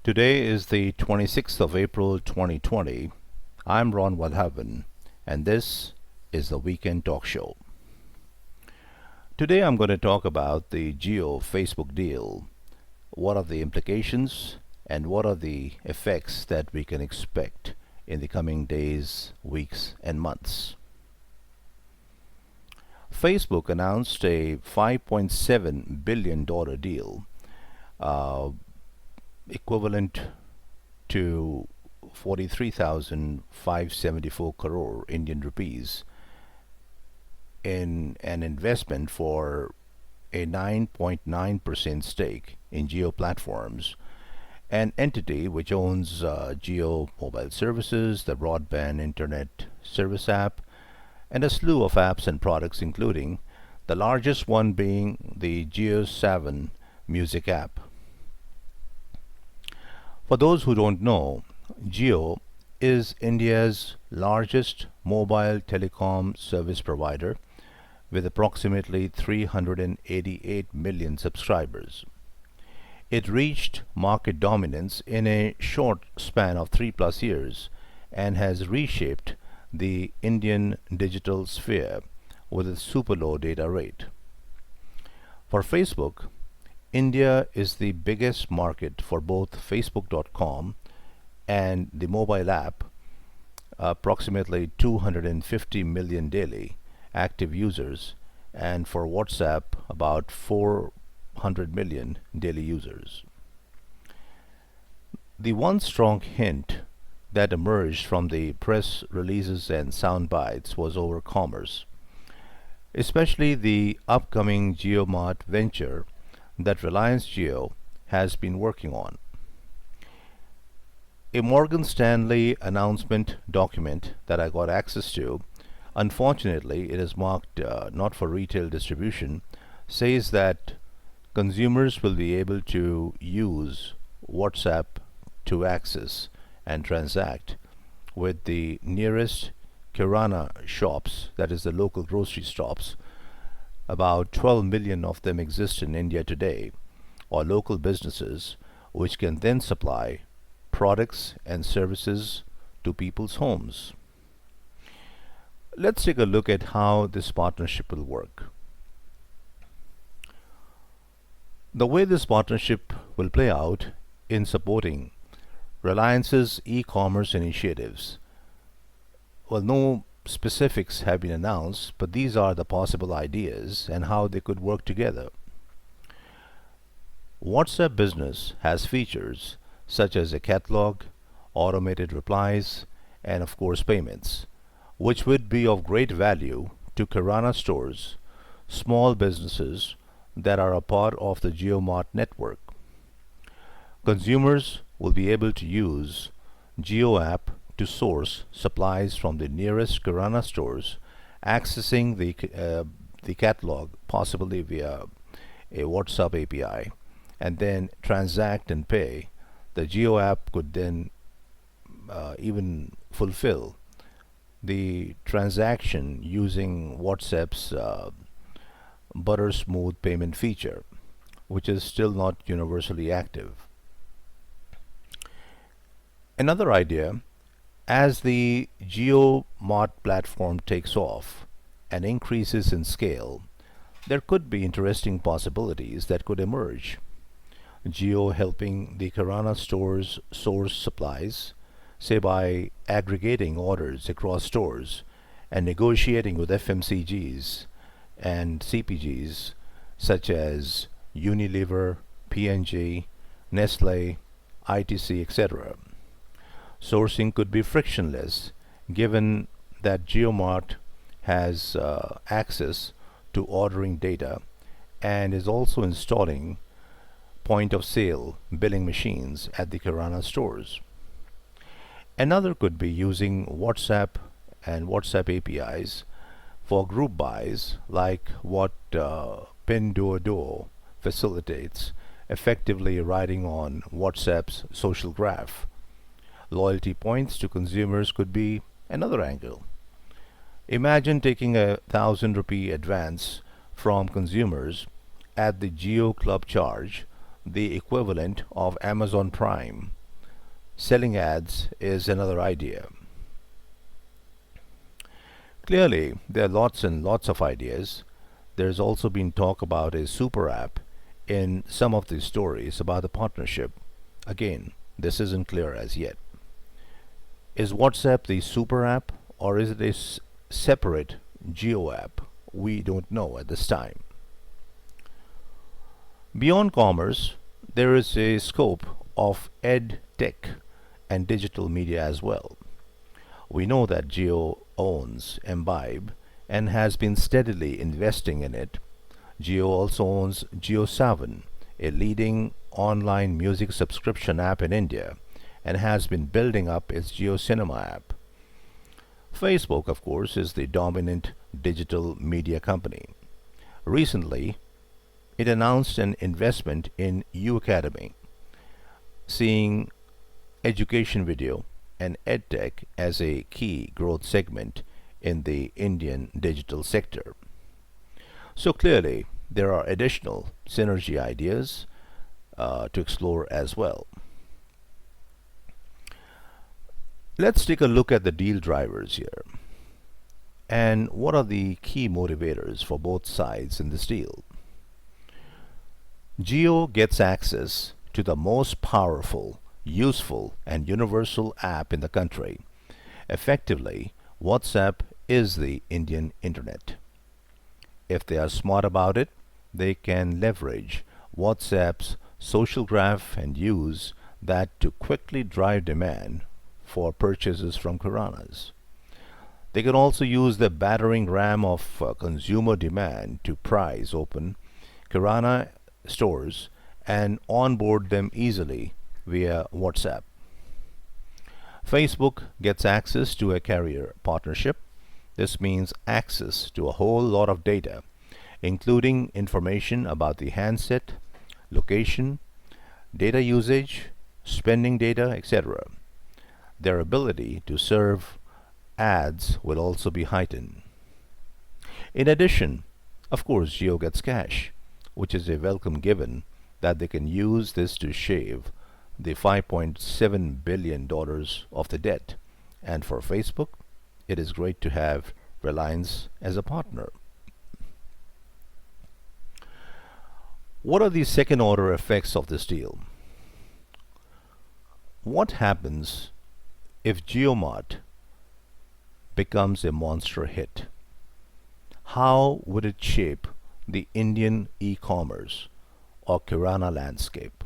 Today is the 26th of April 2020. I'm Ron Wadhavan, and this is the Weekend Talk Show. Today I'm going to talk about the Geo Facebook deal. What are the implications and what are the effects that we can expect in the coming days, weeks, and months? Facebook announced a $5.7 billion deal, uh, equivalent to 43,574 crore Indian rupees, in an investment for a 9.9% stake in Geo Platforms, an entity which owns Geo Mobile Services, the Broadband Internet Service app, and a slew of apps and products, including the largest one being the Geo7 music app. For those who don't know, Jio is India's largest mobile telecom service provider with approximately 388 million subscribers. It reached market dominance in a short span of 3+ years and has reshaped the Indian digital sphere with a super low data rate. For Facebook, India is the biggest market for both Facebook.com and the mobile app, approximately 250 million daily active users, and for WhatsApp, about 400 million daily users. The one strong hint that emerged from the press releases and sound bites was over commerce, especially the upcoming JioMart venture that Reliance Jio has been working on. A Morgan Stanley announcement document that I got access to, unfortunately it is marked not for retail distribution, says that consumers will be able to use WhatsApp to access and transact with the nearest Kirana shops, that is the local grocery shops. About 12 million of them exist in India today, or local businesses which can then supply products and services to people's homes. Let's take a look at how this partnership will work. The way this partnership will play out in supporting Reliance's e-commerce initiatives. Well, no specifics have been announced, but these are the possible ideas and how they could work together. WhatsApp Business has features such as a catalog, automated replies, and of course payments, which would be of great value to Kirana stores, small businesses that are a part of the JioMart network. Consumers will be able to use Jio app to source supplies from the nearest Kirana stores, accessing the catalog possibly via a WhatsApp API, and then transact and pay. The Jio app could then even fulfill the transaction using WhatsApp's butter smooth payment feature, which is still not universally active. Another idea: as the JioMart platform takes off and increases in scale, there could be interesting possibilities that could emerge. Jio helping the Kirana stores source supplies, say by aggregating orders across stores and negotiating with FMCGs and CPGs such as Unilever, P&G, Nestle, ITC, etc. Sourcing could be frictionless given that JioMart has access to ordering data and is also installing point of sale billing machines at the Kirana stores. Another could be using WhatsApp and WhatsApp APIs for group buys, like what Pinduoduo facilitates, effectively riding on WhatsApp's social graph. Loyalty points to consumers could be another angle. Imagine taking a 1,000 rupee advance from consumers at the Jio Club charge the equivalent of Amazon Prime. Selling ads is another idea. Clearly, there are lots and lots of ideas. There's also been talk about a super app in some of these stories about the partnership. Again, this isn't clear as yet. Is WhatsApp the super app or is it a separate geo app? We don't know at this time. Beyond commerce, there is a scope of ed tech and digital media as well. We know that Geo owns Imbibe and has been steadily investing in it. Geo also owns JioSaavn, a leading online music subscription app in India, and has been building up its JioCinema app. Facebook, of course, is the dominant digital media company. Recently, it announced an investment in U-Academy, seeing education video and edtech as a key growth segment in the Indian digital sector. So clearly, there are additional synergy ideas to explore as well. Let's take a look at the deal drivers here. And what are the key motivators for both sides in this deal? Jio gets access to the most powerful, useful, and universal app in the country. Effectively, WhatsApp is the Indian internet. If they are smart about it, they can leverage WhatsApp's social graph and use that to quickly drive demand for purchases from Kiranas. They can also use the battering ram of consumer demand to price open Kirana stores and onboard them easily via WhatsApp. Facebook gets access to a carrier partnership. This means access to a whole lot of data, including information about the handset, location, data usage, spending data, etc. Their ability to serve ads will also be heightened. In addition, of course, Jio gets cash, which is a welcome given that they can use this to shave the $5.7 billion of the debt. And for Facebook, it is great to have Reliance as a partner. What are the second order effects of this deal? What happens if JioMart becomes a monster hit? How would it shape the Indian e-commerce or Kirana landscape?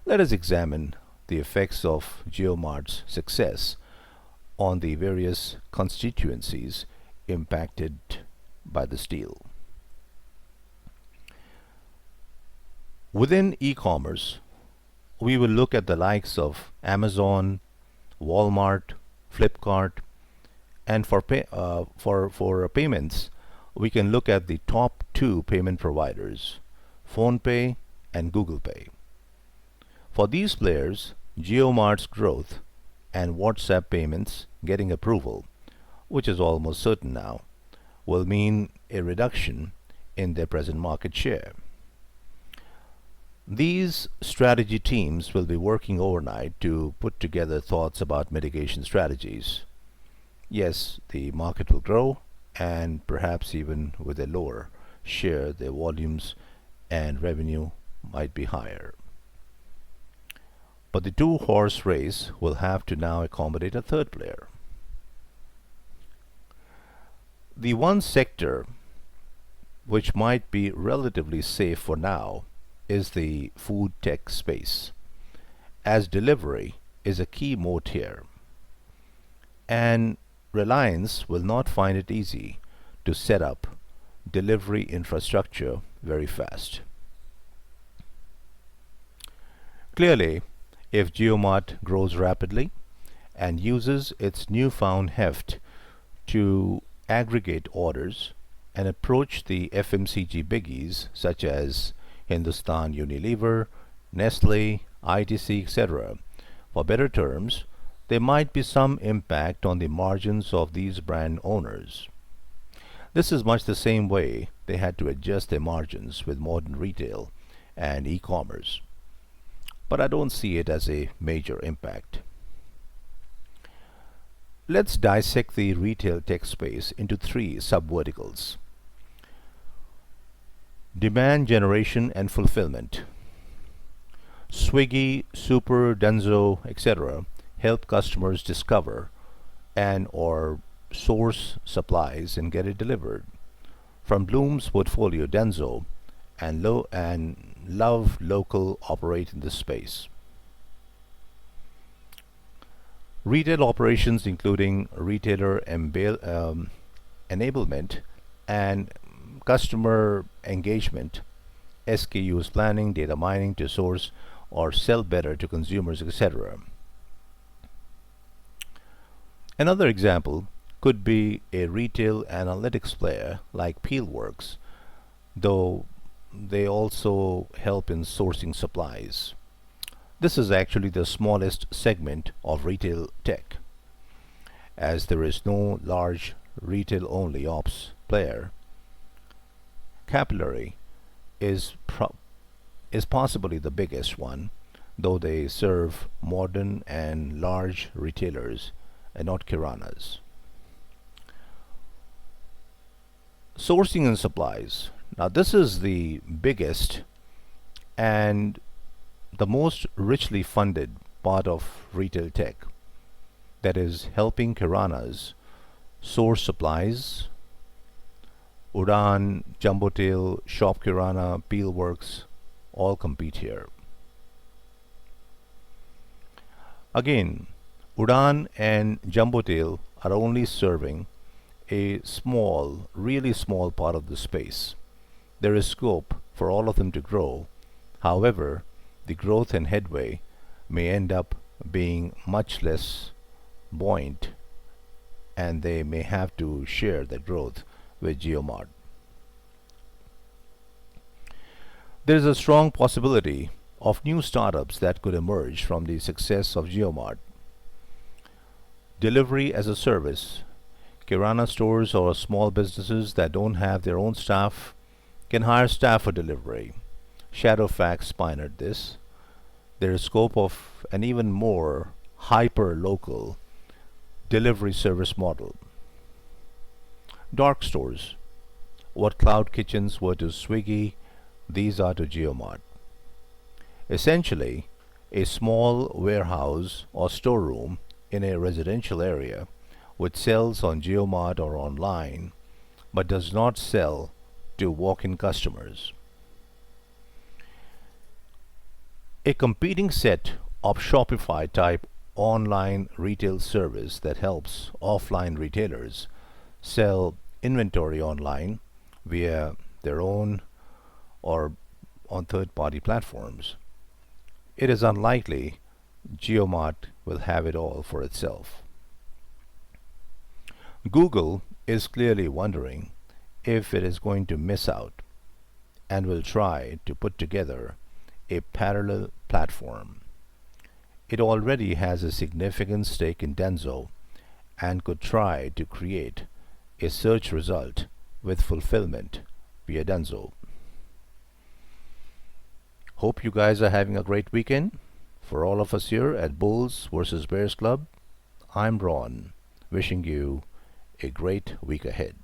Let us examine the effects of JioMart's success on the various constituencies impacted by this deal. Within e-commerce, we will look at the likes of Amazon, Walmart, Flipkart, and for payments, we can look at the top two payment providers, PhonePe and Google Pay. For these players, JioMart's growth and WhatsApp payments getting approval, which is almost certain now, will mean a reduction in their present market share. These strategy teams will be working overnight to put together thoughts about mitigation strategies. Yes, the market will grow, and perhaps even with a lower share, their volumes and revenue might be higher. But the two-horse race will have to now accommodate a third player. The one sector which might be relatively safe for now is the food tech space, as delivery is a key moat here, and Reliance will not find it easy to set up delivery infrastructure very fast. Clearly, if JioMart grows rapidly and uses its newfound heft to aggregate orders and approach the FMCG biggies such as Hindustan Unilever, Nestle, ITC, etc., for better terms, there might be some impact on the margins of these brand owners. This is much the same way they had to adjust their margins with modern retail and e-commerce, but I don't see it as a major impact. Let's dissect the retail tech space into three subverticals: demand generation and fulfillment. Swiggy, Super, Dunzo, etc. help customers discover and or source supplies and get it delivered. From Bloom's portfolio, Dunzo and Love Local operate in this space. Retail operations, including retailer enablement and customer engagement, SKUs planning, data mining to source or sell better to consumers, etc. Another example could be a retail analytics player like Peelworks, though they also help in sourcing supplies. This is actually the smallest segment of retail tech, as there is no large retail only ops player. Capillary is is possibly the biggest one, though they serve modern and large retailers and not kiranas. Sourcing and supplies. Now, this is the biggest and the most richly funded part of retail tech, that is, helping kiranas source supplies. Udaan, Jumbotail, Shop Kirana, Peelworks all compete here. Again, Udaan and Jumbotail are only serving a small, really small part of the space. There is scope for all of them to grow. However, the growth and headway may end up being much less buoyant, and they may have to share the growth with JioMart. There is a strong possibility of new startups that could emerge from the success of JioMart. Delivery as a service. Kirana stores or small businesses that don't have their own staff can hire staff for delivery. Shadowfax pioneered this. There is scope of an even more hyper-local delivery service model. Dark stores. What cloud kitchens were to Swiggy, these are to JioMart. Essentially, a small warehouse or storeroom in a residential area which sells on JioMart or online but does not sell to walk-in customers. A competing set of Shopify type online retail service that helps offline retailers sell inventory online via their own or on third party platforms. It is unlikely JioMart will have it all for itself. Google is clearly wondering if it is going to miss out and will try to put together a parallel platform. It already has a significant stake in Dunzo and could try to create a search result with fulfillment via Dunzo. Hope you guys are having a great weekend. For all of us here at Bulls vs. Bears Club, I'm Ron, wishing you a great week ahead.